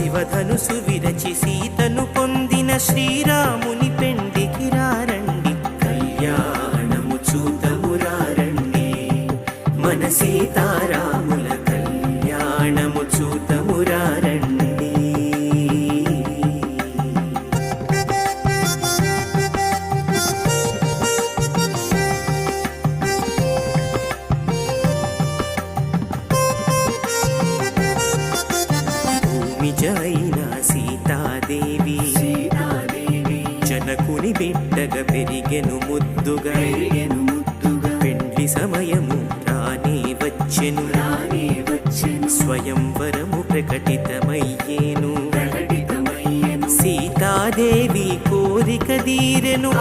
శివధనుసు విరచి సీతను పొందిన శ్రీరాముని పెండికి రారండి, కళ్యాణము చూతము రారండి, మన సీతారాముల కళ్యాణము చూతము రారండి. భూమిజైన సీతాదేవి జనకుని బిడ్డగా పెరిగెను ముద్దుగా, పెండ్లి సమయము రానే వచ్చెను, స్వయంవరము ప్రకటితమయ్యేను, సీతాదేవి కోరిక దీరెను.